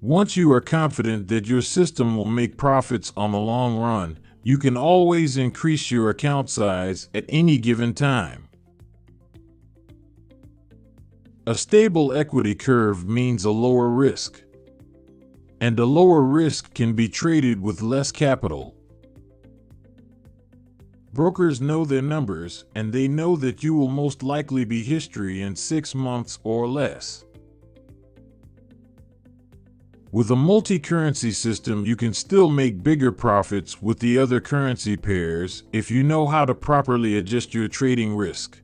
Once you are confident that your system will make profits on the long run, you can always increase your account size at any given time. A stable equity curve means a lower risk, and a lower risk can be traded with less capital. Brokers know their numbers, and they know that you will most likely be history in 6 months or less. With a multi-currency system, you can still make bigger profits with the other currency pairs if you know how to properly adjust your trading risk.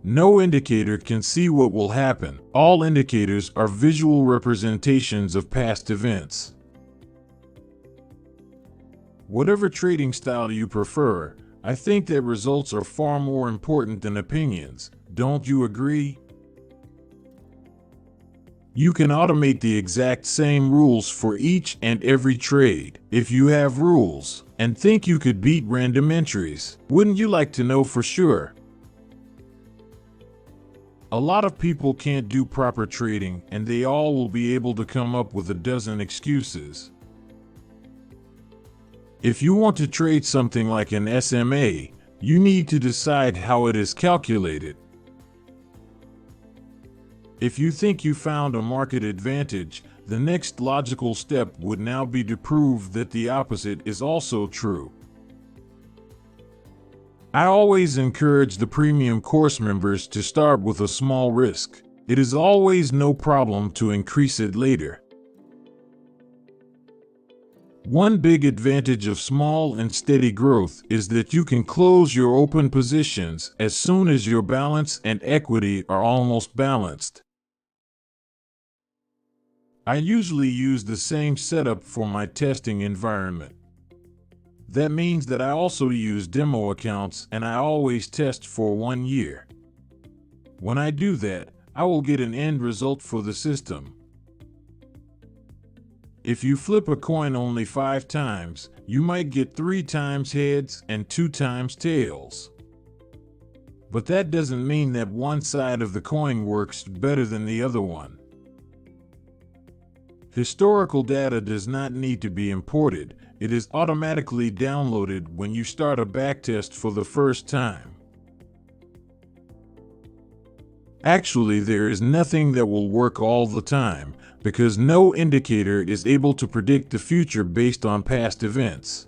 No indicator can see what will happen. All indicators are visual representations of past events. Whatever trading style you prefer, I think that results are far more important than opinions. Don't you agree? You can automate the exact same rules for each and every trade. If you have rules and think you could beat random entries, wouldn't you like to know for sure? A lot of people can't do proper trading, and they all will be able to come up with a dozen excuses. If you want to trade something like an SMA, you need to decide how it is calculated. If you think you found a market advantage, the next logical step would now be to prove that the opposite is also true. I always encourage the premium course members to start with a small risk. It is always no problem to increase it later. One big advantage of small and steady growth is that you can close your open positions as soon as your balance and equity are almost balanced. I usually use the same setup for my testing environment. That means that I also use demo accounts, and I always test for 1 year. When I do that, I will get an end result for the system. If you flip a coin only 5 times, you might get 3 times heads and 2 times tails. But that doesn't mean that one side of the coin works better than the other one. Historical data does not need to be imported. It is automatically downloaded when you start a backtest for the first time. Actually, there is nothing that will work all the time, because no indicator is able to predict the future based on past events.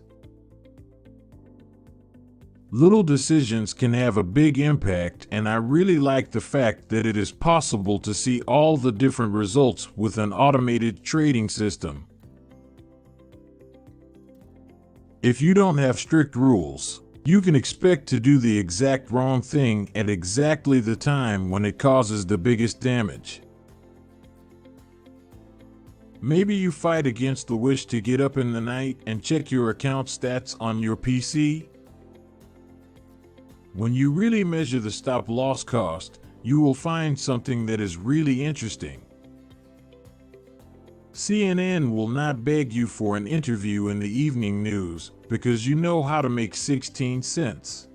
Little decisions can have a big impact, and I really like the fact that it is possible to see all the different results with an automated trading system. If you don't have strict rules, you can expect to do the exact wrong thing at exactly the time when it causes the biggest damage. Maybe you fight against the wish to get up in the night and check your account stats on your PC. When you really measure the stop-loss cost, you will find something that is really interesting. CNN will not beg you for an interview in the evening news because you know how to make 16 cents.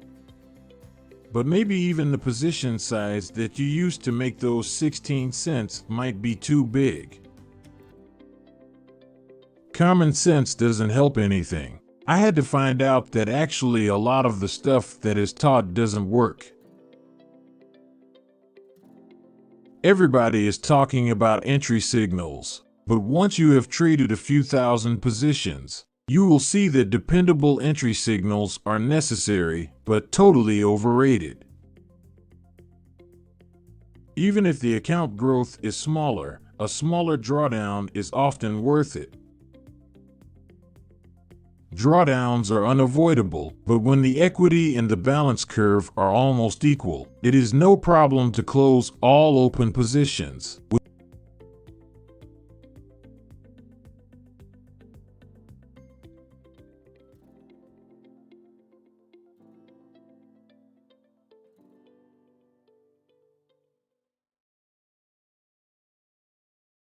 But maybe even the position size that you used to make those 16 cents might be too big. Common sense doesn't help anything. I had to find out that actually a lot of the stuff that is taught doesn't work. Everybody is talking about entry signals, but once you have traded a few thousand positions, you will see that dependable entry signals are necessary, but totally overrated. Even if the account growth is smaller, a smaller drawdown is often worth it. Drawdowns are unavoidable, but when the equity and the balance curve are almost equal, it is no problem to close all open positions. With